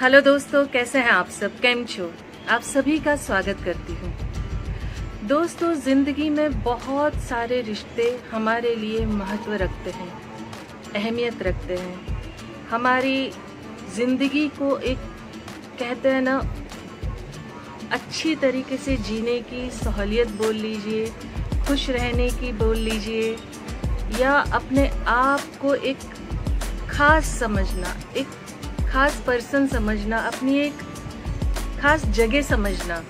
Hello दोस्तों, कैसे हैं आप सब? केम छो? आप सभी का स्वागत करती हूँ। दोस्तों, जिंदगी में बहुत सारे रिश्ते हमारे लिए महत्व रखते हैं, अहमियत रखते हैं। हमारी जिंदगी को एक कहते हैं ना, अच्छी तरीके से जीने की सहूलियत बोल लीजिए, खुश रहने की बोल लीजिए, या अपने आप को एक खास समझना, एक खास पर्सन समझना, अपनी एक खास जगह समझना।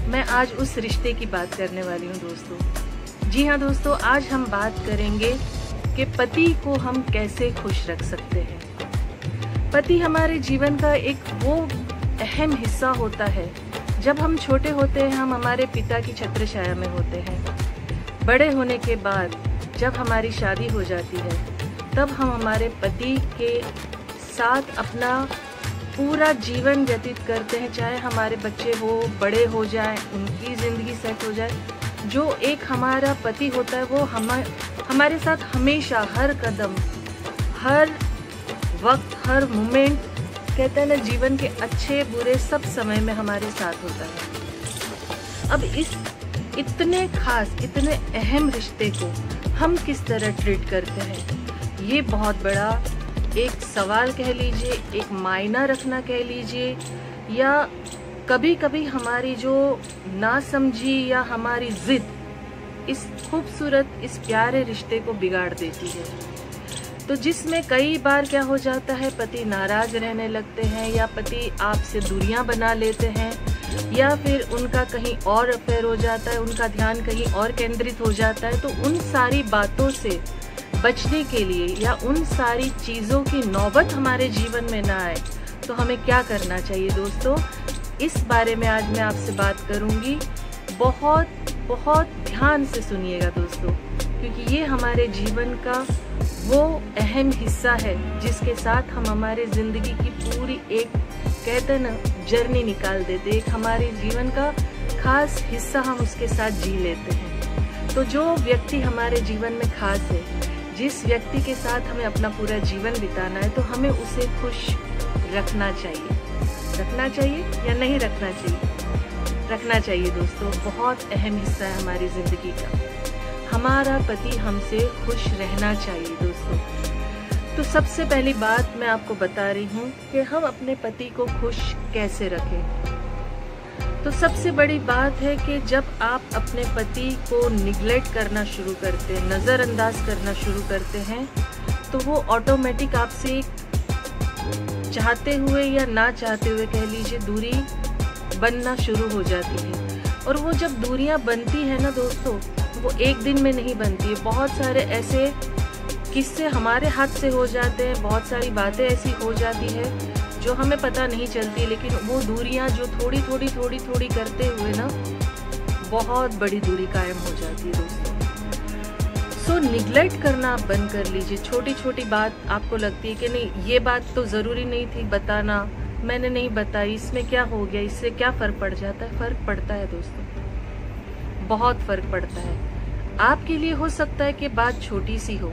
मैं आज उस रिश्ते की बात करने वाली हूँ दोस्तों। जी हाँ दोस्तों, आज हम बात करेंगे कि पति को हम कैसे खुश रख सकते हैं। पति हमारे जीवन का एक वो अहम हिस्सा होता है। जब हम छोटे होते हैं, हम हमारे पिता की छत्र छाया में होते हैं। बड़े होने के बाद जब हमारी शादी हो जाती है, तब हम हमारे पति के साथ अपना पूरा जीवन व्यतीत करते हैं। चाहे हमारे बच्चे हो, बड़े हो जाएं, उनकी ज़िंदगी सेट हो जाए, जो एक हमारा पति होता है वो हमारे साथ हमेशा, हर कदम, हर वक्त, हर मोमेंट, कहते हैं ना, जीवन के अच्छे बुरे सब समय में हमारे साथ होता है। अब इस इतने खास, इतने अहम रिश्ते को हम किस तरह ट्रीट करते हैं, ये बहुत बड़ा एक सवाल कह लीजिए, एक मायना रखना कह लीजिए, या कभी कभी हमारी जो नासमझी या हमारी जिद इस खूबसूरत, इस प्यारे रिश्ते को बिगाड़ देती है। तो जिसमें कई बार क्या हो जाता है, पति नाराज रहने लगते हैं, या पति आपसे दूरियां बना लेते हैं, या फिर उनका कहीं और अफेयर हो जाता है, उनका ध्यान कहीं और केंद्रित हो जाता है। तो उन सारी बातों से बचने के लिए, या उन सारी चीज़ों की नौबत हमारे जीवन में ना आए, तो हमें क्या करना चाहिए दोस्तों, इस बारे में आज मैं आपसे बात करूंगी। बहुत बहुत ध्यान से सुनिएगा दोस्तों, क्योंकि ये हमारे जीवन का वो अहम हिस्सा है जिसके साथ हम हमारे ज़िंदगी की पूरी एक, कहते हैं ना, जर्नी निकाल देते, एक हमारे जीवन का खास हिस्सा हम उसके साथ जी लेते हैं। तो जो व्यक्ति हमारे जीवन में खास है, जिस व्यक्ति के साथ हमें अपना पूरा जीवन बिताना है, तो हमें उसे खुश रखना चाहिए। रखना चाहिए या नहीं रखना चाहिए? रखना चाहिए दोस्तों। बहुत अहम हिस्सा है हमारी ज़िंदगी का। हमारा पति हमसे खुश रहना चाहिए दोस्तों। तो सबसे पहली बात मैं आपको बता रही हूँ कि हम अपने पति को खुश कैसे रखें। तो सबसे बड़ी बात है कि जब आप अपने पति को निग्लेक्ट करना शुरू करते हैं, नज़रअंदाज करना शुरू करते हैं, तो वो ऑटोमेटिक आपसे चाहते हुए या ना चाहते हुए, कह लीजिए, दूरी बनना शुरू हो जाती है। और वो जब दूरियां बनती है ना दोस्तों, वो एक दिन में नहीं बनती है। बहुत सारे ऐसे किस्से हमारे हाथ से हो जाते हैं, बहुत सारी बातें ऐसी हो जाती है जो हमें पता नहीं चलती, लेकिन वो दूरियां जो थोड़ी थोड़ी करते हुए ना, बहुत बड़ी दूरी कायम हो जाती है दोस्तों। सो निग्लेक्ट करना आप बंद कर लीजिए। छोटी छोटी बात आपको लगती है कि नहीं, ये बात तो ज़रूरी नहीं थी बताना, मैंने नहीं बताई, इसमें क्या हो गया, इससे क्या फ़र्क पड़ जाता है? फ़र्क पड़ता है दोस्तों, बहुत फ़र्क पड़ता है। आपके लिए हो सकता है कि बात छोटी सी हो,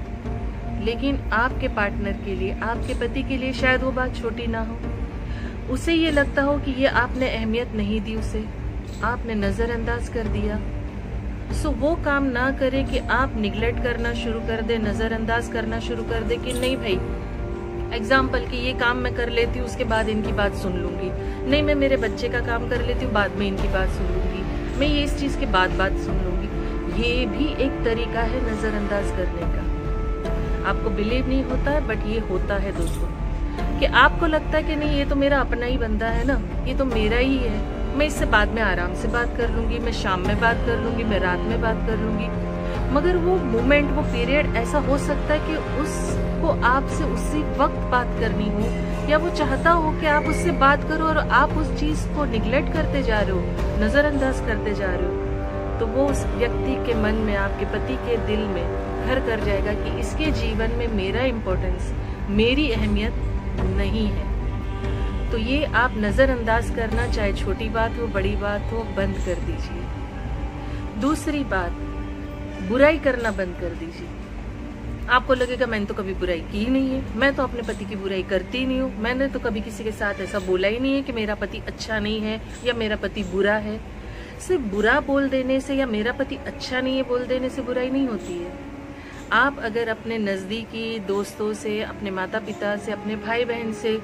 लेकिन आपके पार्टनर के लिए, आपके पति के लिए शायद वो बात छोटी ना हो। उसे ये लगता हो कि ये आपने अहमियत नहीं दी, उसे आपने नज़रअंदाज कर दिया। सो वो काम ना करे कि आप निगलेक्ट करना शुरू कर दे, नज़रअंदाज करना शुरू कर दे कि नहीं भाई, एग्जाम्पल कि ये काम मैं कर लेती हूँ, उसके बाद इनकी बात सुन लूंगी। नहीं, मैं मेरे बच्चे का काम कर लेती हूँ, बाद में इनकी बात सुन लूंगी। मैं ये इस चीज़ के बाद बात सुन लूंगी। ये भी एक तरीका है नज़रअंदाज करने का। आपको बिलीव नहीं होता है, बट ये होता है दोस्तों, कि आपको लगता है कि नहीं, ये तो मेरा अपना ही बंदा है ना, ये तो मेरा ही है, मैं इससे बाद में आराम से बात कर लूँगी, मैं शाम में बात कर लूँगी, मैं रात में बात कर लूँगी। मगर वो मोमेंट, वो पीरियड ऐसा हो सकता है कि उसको आपसे उसी वक्त बात करनी हो, या वो चाहता हो कि आप उससे बात करो और आप उस चीज़ को निगलेक्ट करते जा रहे हो, नज़रअंदाज करते जा रहे हो, तो वो उस व्यक्ति के मन में, आपके पति के दिल में घर कर जाएगा कि इसके जीवन में मेरा इम्पोर्टेंस, मेरी अहमियत नहीं है। तो ये आप नज़रअंदाज करना, चाहे छोटी बात हो, बड़ी बात हो, बंद कर दीजिए। दूसरी बात, बुराई करना बंद कर दीजिए। आपको लगेगा मैंने तो कभी बुराई की ही नहीं है, मैं तो अपने पति की बुराई करती ही नहीं हूँ, मैंने तो कभी किसी के साथ ऐसा बोला ही नहीं है कि मेरा पति अच्छा नहीं है या मेरा पति बुरा है। सिर्फ बुरा बोल देने से या मेरा पति अच्छा नहीं है बोल देने से बुराई नहीं होती है। आप अगर अपने नज़दीकी दोस्तों से, अपने माता पिता से, अपने भाई बहन से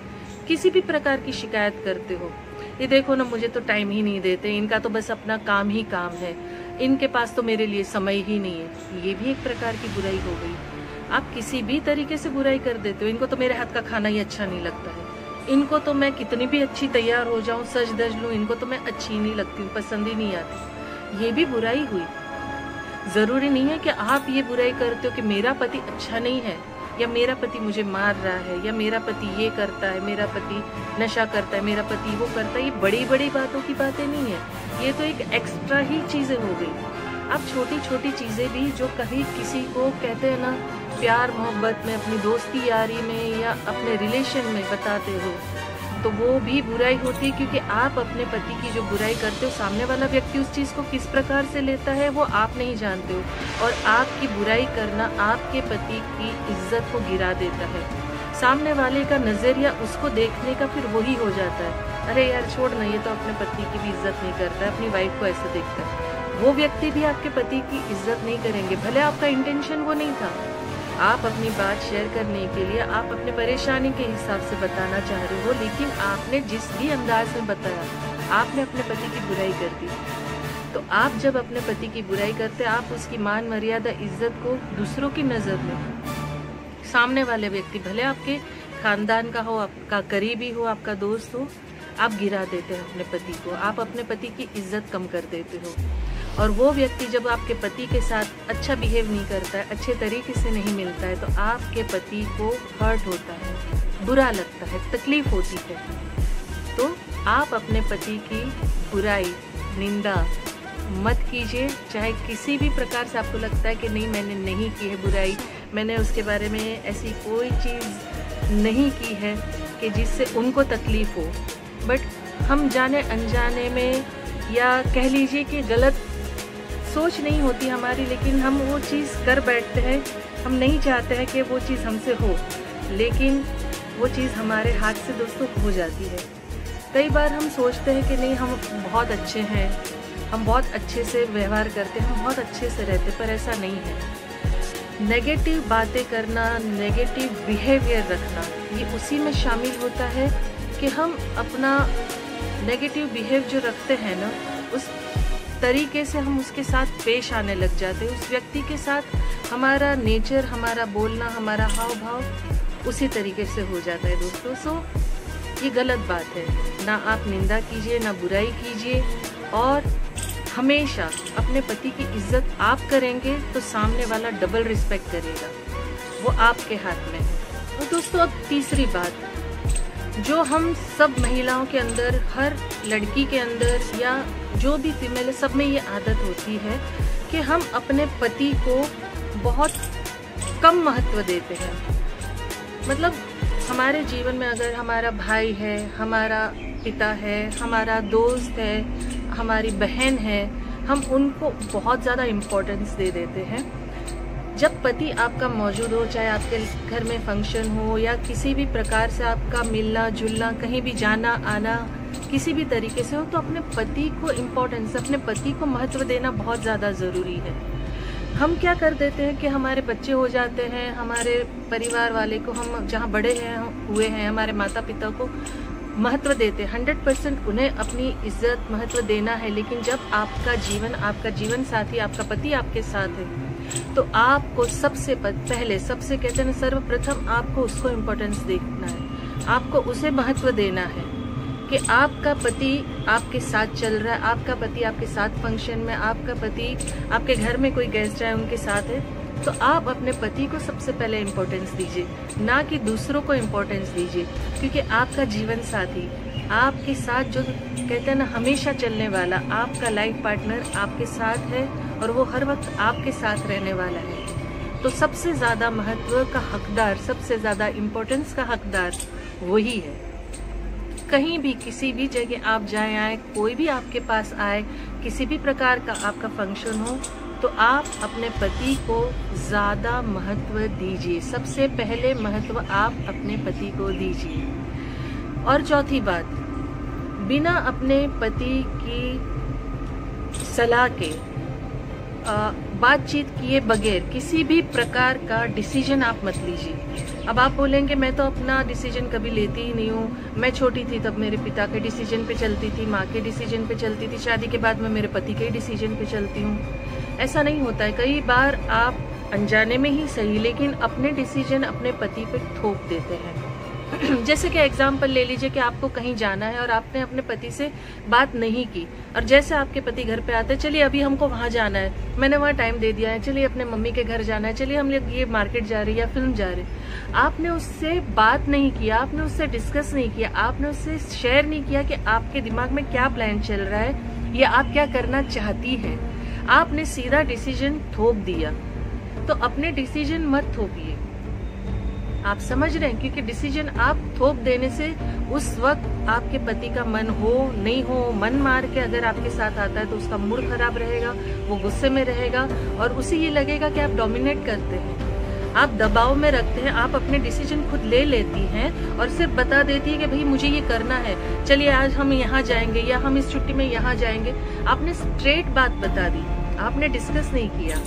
किसी भी प्रकार की शिकायत करते हो, ये देखो ना मुझे तो टाइम ही नहीं देते, इनका तो बस अपना काम ही काम है, इनके पास तो मेरे लिए समय ही नहीं है, ये भी एक प्रकार की बुराई हो गई। आप किसी भी तरीके से बुराई कर देते हो, इनको तो मेरे हाथ का खाना ही अच्छा नहीं लगता है, इनको तो मैं कितनी भी अच्छी तैयार हो जाऊं, सज धज लूं, इनको तो मैं अच्छी नहीं लगती हूँ, पसंद ही नहीं आती, ये भी बुराई हुई। जरूरी नहीं है कि आप ये बुराई करते हो कि मेरा पति अच्छा नहीं है या मेरा पति मुझे मार रहा है या मेरा पति ये करता है, मेरा पति नशा करता है, मेरा पति वो करता है। ये बड़ी बड़ी बातों की बातें नहीं है, ये तो एक एक्स्ट्रा ही चीजें हो गई। आप छोटी छोटी चीजें भी जो कभी किसी को कहते हैं ना प्यार मोहब्बत में, अपनी दोस्ती यारी में या अपने रिलेशन में बताते हो, तो वो भी बुराई होती है, क्योंकि आप अपने पति की जो बुराई करते हो, सामने वाला व्यक्ति उस चीज़ को किस प्रकार से लेता है वो आप नहीं जानते हो, और आपकी बुराई करना आपके पति की इज्जत को गिरा देता है। सामने वाले का नज़रिया उसको देखने का फिर वही हो जाता है, अरे यार छोड़ ना, ये तो अपने पति की भी इज्जत नहीं करता है, अपनी वाइफ को ऐसे देखता है। वो व्यक्ति भी आपके पति की इज्जत नहीं करेंगे, भले आपका इंटेंशन वो नहीं था। आप अपनी बात शेयर करने के लिए आप अपने परेशानी के हिसाब से बताना चाह रहे हो, लेकिन आपने जिस भी अंदाज में बताया, आपने अपने पति की बुराई कर दी। तो आप जब अपने पति की बुराई करते, आप उसकी मान मर्यादा इज्जत को दूसरों की नज़र में, सामने वाले व्यक्ति भले आपके खानदान का हो, आपका करीबी हो, आपका दोस्त हो, आप गिरा देते हैं अपने पति को, आप अपने पति की इज्जत कम कर देते हो। और वो व्यक्ति जब आपके पति के साथ अच्छा बिहेव नहीं करता है, अच्छे तरीके से नहीं मिलता है, तो आपके पति को हर्ट होता है, बुरा लगता है, तकलीफ होती है। तो आप अपने पति की बुराई, निंदा मत कीजिए, चाहे किसी भी प्रकार से आपको लगता है कि नहीं मैंने नहीं की है बुराई, मैंने उसके बारे में ऐसी कोई चीज़ नहीं की है कि जिससे उनको तकलीफ हो। बट हम जाने अनजाने में, या कह लीजिए कि गलत सोच नहीं होती हमारी, लेकिन हम वो चीज़ कर बैठते हैं। हम नहीं चाहते हैं कि वो चीज़ हमसे हो, लेकिन वो चीज़ हमारे हाथ से दोस्तों हो जाती है। कई बार हम सोचते हैं कि नहीं हम बहुत अच्छे हैं, हम बहुत अच्छे से व्यवहार करते हैं, हम बहुत अच्छे से रहते, पर ऐसा नहीं है। नेगेटिव बातें करना, नेगेटिव बिहेवियर रखना, ये उसी में शामिल होता है कि हम अपना नेगेटिव बिहेव जो रखते हैं ना, उस तरीके से हम उसके साथ पेश आने लग जाते हैं। उस व्यक्ति के साथ हमारा नेचर, हमारा बोलना, हमारा हाव भाव उसी तरीके से हो जाता है दोस्तों। सो ये गलत बात है, ना आप निंदा कीजिए, ना बुराई कीजिए, और हमेशा अपने पति की इज्जत आप करेंगे तो सामने वाला डबल रिस्पेक्ट करेगा, वो आपके हाथ में है। और दोस्तों अब तीसरी बात, जो हम सब महिलाओं के अंदर, हर लड़की के अंदर या जो भी फीमेल है, सब में ये आदत होती है कि हम अपने पति को बहुत कम महत्व देते हैं। मतलब हमारे जीवन में अगर हमारा भाई है, हमारा पिता है, हमारा दोस्त है, हमारी बहन है, हम उनको बहुत ज़्यादा इम्पोर्टेंस दे देते हैं। जब पति आपका मौजूद हो, चाहे आपके घर में फंक्शन हो या किसी भी प्रकार से आपका मिलना जुलना, कहीं भी जाना आना किसी भी तरीके से हो, तो अपने पति को इम्पोर्टेंस, अपने पति को महत्व देना बहुत ज़्यादा ज़रूरी है। हम क्या कर देते हैं कि हमारे बच्चे हो जाते हैं, हमारे परिवार वाले को, हम जहाँ बड़े हैं हुए हैं, हमारे माता पिता को महत्व देते हैं, 100% उन्हें अपनी इज्जत महत्व देना है। लेकिन जब आपका जीवन साथी, आपका पति आपके साथ है, तो आपको सबसे पहले, सबसे कहते हैं सर्वप्रथम आपको उसको इम्पोर्टेंस देना है, आपको उसे महत्व देना है कि आपका पति आपके साथ चल रहा है, आपका पति आपके साथ फंक्शन में, आपका पति आपके घर में कोई गेस्ट आए उनके साथ है, तो आप अपने पति को सबसे पहले इम्पोर्टेंस दीजिए, ना कि दूसरों को इम्पोर्टेंस दीजिए। क्योंकि आपका जीवन साथी, आपके साथ जो कहते हैं ना हमेशा चलने वाला, आपका लाइफ पार्टनर आपके साथ है और वो हर वक्त आपके साथ रहने वाला है। तो सबसे ज़्यादा महत्व का हकदार, सबसे ज़्यादा इम्पोर्टेंस का हकदार वही है। कहीं भी किसी भी जगह आप जाए आए, कोई भी आपके पास आए, किसी भी प्रकार का आपका फंक्शन हो, तो आप अपने पति को ज़्यादा महत्व दीजिए। सबसे पहले महत्व आप अपने पति को दीजिए। और चौथी बात, बिना अपने पति की सलाह के बातचीत किए बगैर किसी भी प्रकार का डिसीजन आप मत लीजिए। अब आप बोलेंगे मैं तो अपना डिसीजन कभी लेती ही नहीं हूँ, मैं छोटी थी तब मेरे पिता के डिसीजन पे चलती थी, माँ के डिसीजन पे चलती थी, शादी के बाद मैं मेरे पति के डिसीजन पे चलती हूँ। ऐसा नहीं होता है। कई बार आप अनजाने में ही सही लेकिन अपने डिसीजन अपने पति पे थोप देते हैं। जैसे कि एग्जाम्पल ले लीजिए कि आपको कहीं जाना है और आपने अपने पति से बात नहीं की, और jैसे आपके पति घर पे आते हैं, चलिए अभी हमको वहाँ जाना है, मैंने वहाँ टाइम दे दिया है, चलिए अपने मम्मी के घर जाना है, चलिए हम लोग ये मार्केट जा रहे हैं या फिल्म जा रहे हैं। आपने उससे बात नहीं किया, आपने उससे डिस्कस नहीं किया, आपने उससे शेयर नहीं किया कि आपके दिमाग में क्या प्लान चल रहा है या आप क्या करना चाहती है। आपने सीधा डिसीजन थोप दिया। तो अपने डिसीजन मत थोपिए। आप समझ रहे हैं, क्योंकि डिसीजन आप थोप देने से उस वक्त आपके पति का मन हो नहीं हो, मन मार के अगर आपके साथ आता है तो उसका मूड खराब रहेगा, वो गुस्से में रहेगा और उसे ये लगेगा कि आप डोमिनेट करते हैं, आप दबाव में रखते हैं। आप अपने डिसीजन खुद ले लेती हैं और सिर्फ बता देती है कि भाई मुझे ये करना है, चलिए आज हम यहाँ जाएंगे या हम इस छुट्टी में यहाँ जाएंगे। आपने स्ट्रेट बात बता दी, आपने डिस्कस नहीं किया।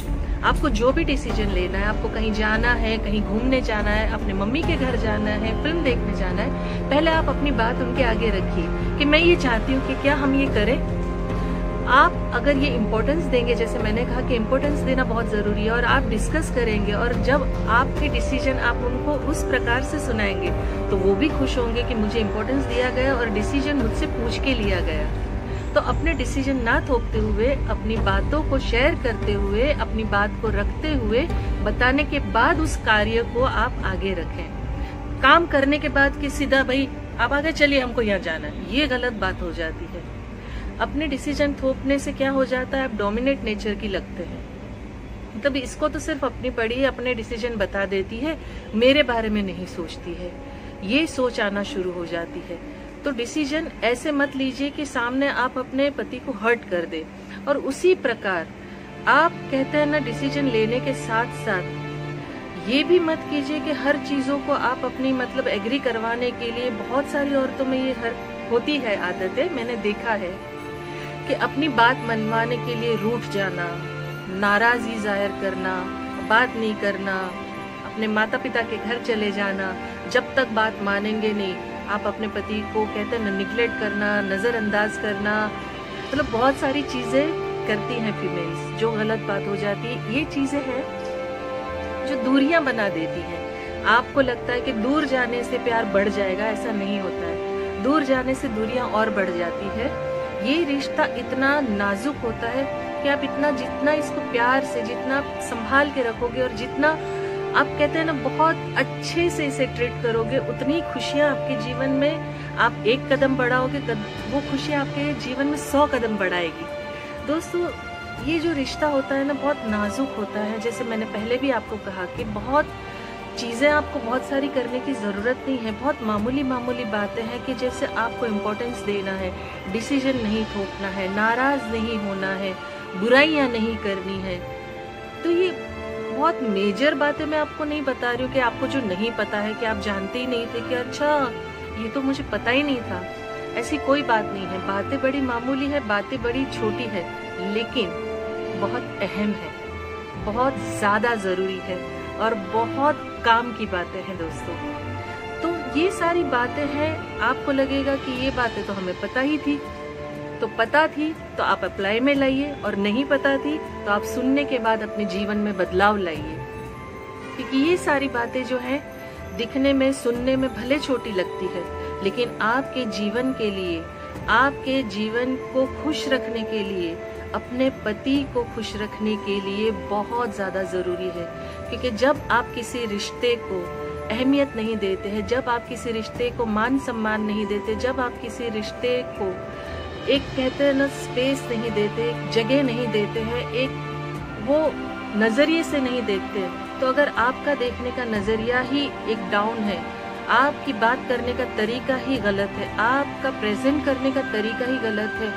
आपको जो भी डिसीजन लेना है, आपको कहीं जाना है, कहीं घूमने जाना है, अपने मम्मी के घर जाना है, फिल्म देखने जाना है, पहले आप अपनी बात उनके आगे रखिए कि मैं ये चाहती हूँ कि क्या हम ये करें। आप अगर ये इम्पोर्टेंस देंगे, जैसे मैंने कहा कि इम्पोर्टेंस देना बहुत जरूरी है, और आप डिस्कस करेंगे और जब आपके डिसीजन आप उनको उस प्रकार से सुनाएंगे तो वो भी खुश होंगे कि मुझे इम्पोर्टेंस दिया गया और डिसीजन मुझसे पूछ के लिया गया। तो अपने डिसीजन ना थोपते हुए, अपनी बातों को शेयर करते हुए, अपनी बात को रखते हुए, बताने के बाद उस कार्य को आप आगे रखें। काम करने के बाद कि सीधा भाई आप आगे चलिए हमको यहाँ जाना है, ये गलत बात हो जाती है। अपने डिसीजन थोपने से क्या हो जाता है, आप डोमिनेट नेचर की लगते हैं। मतलब इसको तो सिर्फ अपनी पड़ी अपने डिसीजन बता देती है, मेरे बारे में नहीं सोचती है, ये सोच आना शुरू हो जाती है। तो डिसीजन ऐसे मत लीजिए कि सामने आप अपने पति को हर्ट कर दे। और उसी प्रकार आप कहते हैं ना, डिसीजन लेने के साथ साथ ये भी मत कीजिए कि हर चीजों को आप अपनी मतलब एग्री करवाने के लिए, बहुत सारी औरतों में ये होती है आदत है, मैंने देखा है कि अपनी बात मनवाने के लिए रूठ जाना, नाराजगी जाहिर करना, बात नहीं करना, अपने माता पिता के घर चले जाना, जब तक बात मानेंगे नहीं। आप अपने पति को कहते हैं निग्लेक्ट करना, नजरअंदाज करना, मतलब बहुत सारी चीजें करती हैं फीमेल्स, जो गलत बात हो जाती है। ये चीजें हैं जो दूरियां बना देती हैं। आपको लगता है कि दूर जाने से प्यार बढ़ जाएगा, ऐसा नहीं होता है। दूर जाने से दूरियां और बढ़ जाती है। ये रिश्ता इतना नाजुक होता है कि आप जितना इसको प्यार से, जितना संभाल के रखोगे और जितना आप कहते हैं ना बहुत अच्छे से इसे ट्रीट करोगे, उतनी खुशियां आपके जीवन में, आप एक कदम बढ़ाओगे, वो खुशियां आपके जीवन में 100 कदम बढ़ाएगी। दोस्तों, ये जो रिश्ता होता है ना बहुत नाजुक होता है। जैसे मैंने पहले भी आपको कहा कि बहुत चीजें आपको बहुत सारी करने की जरूरत नहीं है, बहुत मामूली मामूली बातें हैं कि जैसे आपको इम्पोर्टेंस देना है, डिसीजन नहीं थोपना है, नाराज नहीं होना है, बुराइयां नहीं करनी है। तो ये बहुत मेजर बातें मैं आपको नहीं बता रही हूँ कि आपको जो नहीं पता है, कि आप जानते ही नहीं थे कि अच्छा ये तो मुझे पता ही नहीं था। ऐसी कोई बात नहीं है। बातें बड़ी मामूली है, बातें बड़ी छोटी है, लेकिन बहुत अहम है, बहुत ज्यादा जरूरी है और बहुत काम की बातें हैं दोस्तों। तो ये सारी बातें हैं। आपको लगेगा कि ये बातें तो हमें पता ही थी, तो पता थी तो आप अप्लाई में लाइए, और नहीं पता थी तो आप सुनने के बाद अपने जीवन में बदलाव लाइए। क्योंकि ये सारी बातें जो हैं दिखने में, सुनने में भले छोटी लगती है, लेकिन आपके जीवन के लिए, आपके जीवन को खुश रखने के लिए, अपने पति को खुश रखने के लिए बहुत ज्यादा जरूरी है। क्योंकि जब आप किसी रिश्ते को अहमियत नहीं देते हैं, जब आप किसी रिश्ते को मान सम्मान नहीं देते, जब आप किसी रिश्ते को एक कहते हैं ना स्पेस नहीं देते, एक जगह नहीं देते हैं, एक वो नजरिए से नहीं देखते, तो अगर आपका देखने का नजरिया ही एक डाउन है, आपकी बात करने का तरीका ही गलत है, आपका प्रेजेंट करने का तरीका ही गलत है,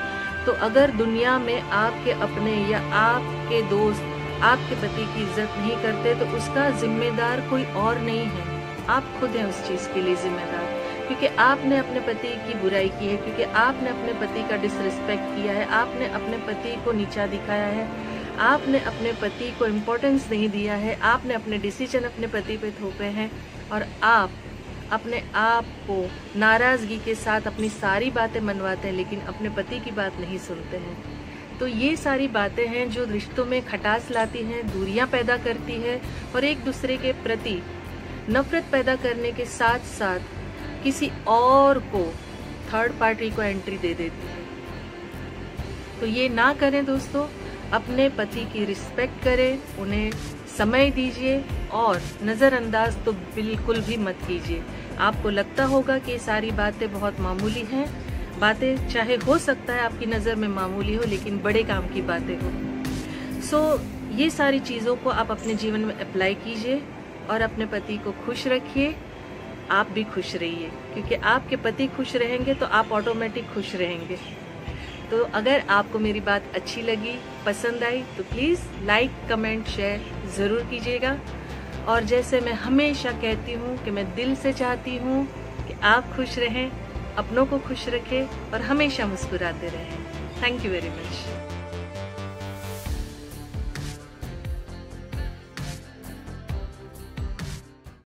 तो अगर दुनिया में आपके अपने या आपके दोस्त आपके पति की इज्जत नहीं करते तो उसका जिम्मेदार कोई और नहीं है, आप खुद हैं उस चीज के लिए जिम्मेदार। क्योंकि आपने अपने पति की बुराई की है, क्योंकि आपने अपने पति का डिसरिस्पेक्ट किया है, आपने अपने पति को नीचा दिखाया है, आपने अपने पति को इम्पोर्टेंस नहीं दिया है, आपने अपने डिसीजन अपने पति पे थोपे हैं और आप अपने आप को नाराजगी के साथ अपनी सारी बातें मनवाते हैं लेकिन अपने पति की बात नहीं सुनते हैं। तो ये सारी बातें हैं जो रिश्तों में खटास लाती हैं, दूरियां पैदा करती है और एक दूसरे के प्रति नफरत पैदा करने के साथ साथ किसी और को, थर्ड पार्टी को एंट्री दे देती है। तो ये ना करें दोस्तों, अपने पति की रिस्पेक्ट करें, उन्हें समय दीजिए और नज़रअंदाज तो बिल्कुल भी मत कीजिए। आपको लगता होगा कि ये सारी बातें बहुत मामूली हैं, बातें चाहे हो सकता है आपकी नज़र में मामूली हो लेकिन बड़े काम की बातें हो। ये सारी चीज़ों को आप अपने जीवन में अप्लाई कीजिए और अपने पति को खुश रखिए, आप भी खुश रहिए, क्योंकि आपके पति खुश रहेंगे तो आप ऑटोमेटिक खुश रहेंगे। तो अगर आपको मेरी बात अच्छी लगी, पसंद आई तो प्लीज़ लाइक, कमेंट, शेयर ज़रूर कीजिएगा। और जैसे मैं हमेशा कहती हूँ कि मैं दिल से चाहती हूँ कि आप खुश रहें, अपनों को खुश रखें और हमेशा मुस्कुराते रहें। Thank you very much.